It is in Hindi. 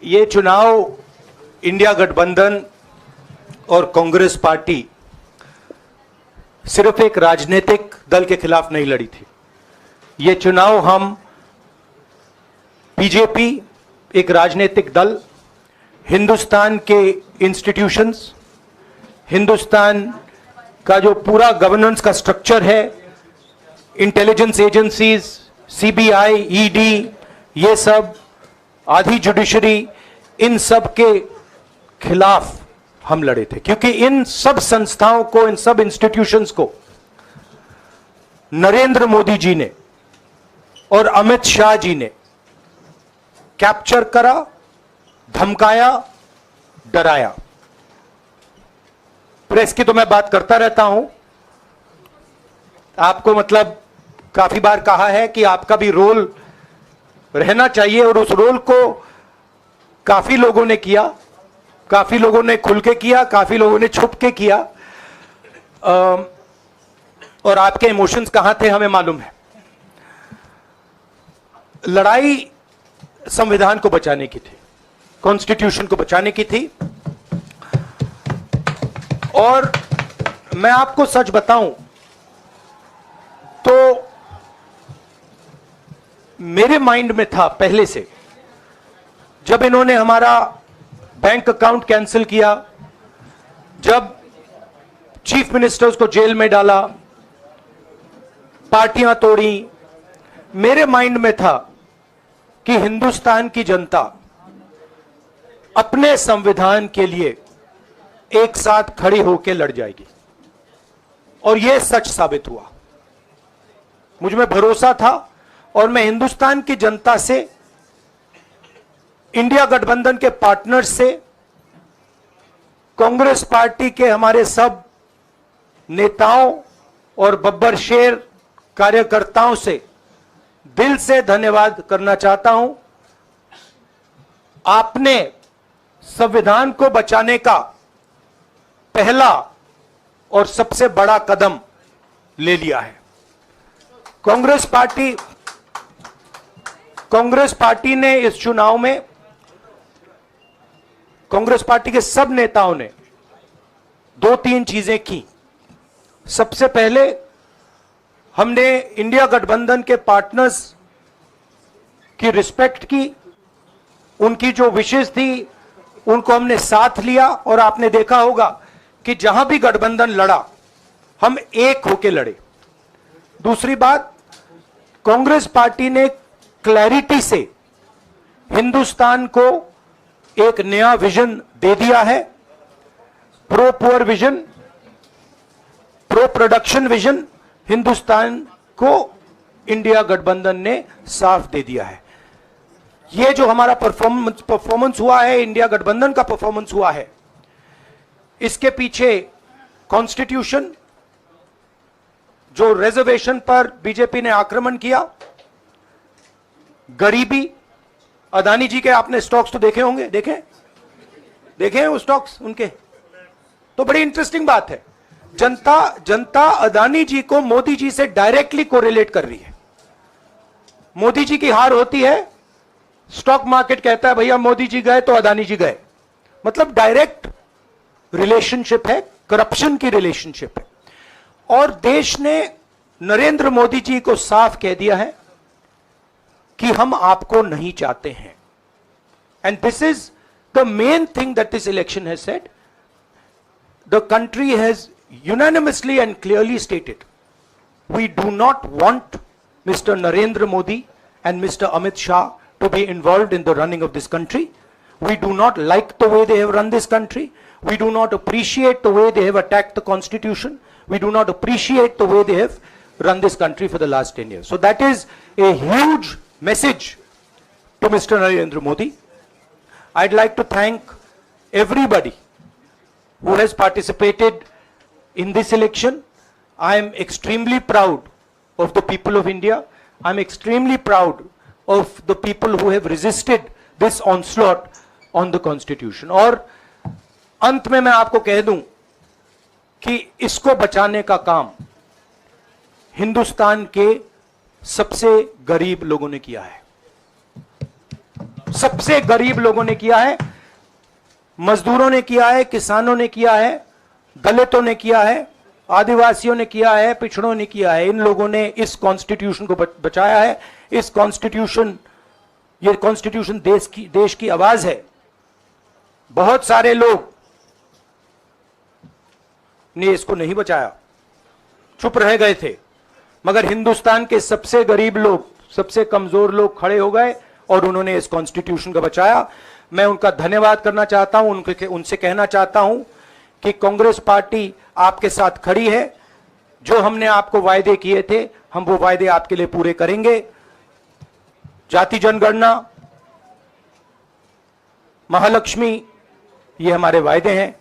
ये चुनाव इंडिया गठबंधन और कांग्रेस पार्टी सिर्फ एक राजनीतिक दल के खिलाफ नहीं लड़ी थी। ये चुनाव हम बीजेपी, एक राजनीतिक दल, हिंदुस्तान के इंस्टीट्यूशंस, हिंदुस्तान का जो पूरा गवर्नेंस का स्ट्रक्चर है, इंटेलिजेंस एजेंसीज, सीबीआई, ईडी, ये सब, आधी जुडिशरी, इन सब के खिलाफ हम लड़े थे। क्योंकि इन सब संस्थाओं को, इन सब इंस्टीट्यूशंस को नरेंद्र मोदी जी ने और अमित शाह जी ने कैप्चर करा, धमकाया, डराया। प्रेस की तो मैं बात करता रहता हूं, आपको मतलब काफी बार कहा है कि आपका भी रोल रहना चाहिए, और उस रोल को काफी लोगों ने किया, काफी लोगों ने खुल के किया, काफी लोगों ने छुप के किया, और आपके इमोशंस कहां थे हमें मालूम है। लड़ाई संविधान को बचाने की थी, कॉन्स्टिट्यूशन को बचाने की थी। और मैं आपको सच बताऊं तो मेरे माइंड में था पहले से, जब इन्होंने हमारा बैंक अकाउंट कैंसिल किया, जब चीफ मिनिस्टर्स को जेल में डाला, पार्टियां तोड़ी, मेरे माइंड में था कि हिंदुस्तान की जनता अपने संविधान के लिए एक साथ खड़ी होकर लड़ जाएगी। और यह सच साबित हुआ। मुझ में भरोसा था और मैं हिंदुस्तान की जनता से, इंडिया गठबंधन के पार्टनर्स से, कांग्रेस पार्टी के हमारे सब नेताओं और बब्बर शेर कार्यकर्ताओं से दिल से धन्यवाद करना चाहता हूं। आपने संविधान को बचाने का पहला और सबसे बड़ा कदम ले लिया है। कांग्रेस पार्टी ने इस चुनाव में, कांग्रेस पार्टी के सब नेताओं ने 2-3 चीजें की। सबसे पहले हमने इंडिया गठबंधन के पार्टनर्स की रिस्पेक्ट की, उनकी जो विशेष थी उनको हमने साथ लिया, और आपने देखा होगा कि जहां भी गठबंधन लड़ा हम एक होकर लड़े। दूसरी बात, कांग्रेस पार्टी ने क्लैरिटी से हिंदुस्तान को एक नया विजन दे दिया है, pro poor vision, pro production vision Hindustan को इंडिया गठबंधन ने साफ दे दिया है। यह जो हमारा परफॉर्मेंस हुआ है, इंडिया गठबंधन का परफॉर्मेंस हुआ है, इसके पीछे कॉन्स्टिट्यूशन, जो रिजर्वेशन पर बीजेपी ने आक्रमण किया, गरीबी, अदानी जी के आपने स्टॉक्स तो देखे होंगे, देखे हैं वो स्टॉक्स उनके, तो बड़ी इंटरेस्टिंग बात है। जनता अदानी जी को मोदी जी से डायरेक्टली कोरिलेट कर रही है। मोदी जी की हार होती है, स्टॉक मार्केट कहता है भैया मोदी जी गए तो अदानी जी गए। मतलब डायरेक्ट रिलेशनशिप है, करप्शन की रिलेशनशिप है। और देश ने नरेंद्र मोदी जी को साफ कह दिया है कि हम आपको नहीं चाहते हैं। And this is the main thing that this election has said. The country has unanimously and clearly stated, we do not want Mr. Narendra Modi and Mr. Amit Shah to be involved in the running of this country. We do not like the way they have run this country. We do not appreciate the way they have attacked the constitution. We do not appreciate the way they have run this country for the last 10 years. So that is a huge message to Mr. Narendra Modi. I'd like to thank everybody who has participated in this election. I am extremely proud of the people of India. I am extremely proud of the people who have resisted this onslaught on the constitution. और अंत में मैं आपको कह दूं कि इसको बचाने का काम हिंदुस्तान के सबसे गरीब लोगों ने किया है। सबसे गरीब लोगों ने किया है, मजदूरों ने किया है, किसानों ने किया है, दलितों ने किया है, आदिवासियों ने किया है, पिछड़ों ने किया है। इन लोगों ने इस कॉन्स्टिट्यूशन को बचाया है। इस कॉन्स्टिट्यूशन, ये कॉन्स्टिट्यूशन देश की आवाज है। बहुत सारे लोग ने इसको नहीं बचाया, चुप रह गए थे, मगर हिंदुस्तान के सबसे गरीब लोग, सबसे कमजोर लोग खड़े हो गए और उन्होंने इस कॉन्स्टिट्यूशन को बचाया। मैं उनका धन्यवाद करना चाहता हूं, उनसे कहना चाहता हूं कि कांग्रेस पार्टी आपके साथ खड़ी है। जो हमने आपको वायदे किए थे, हम वो वायदे आपके लिए पूरे करेंगे। जाति जनगणना, महालक्ष्मी, ये हमारे वायदे हैं।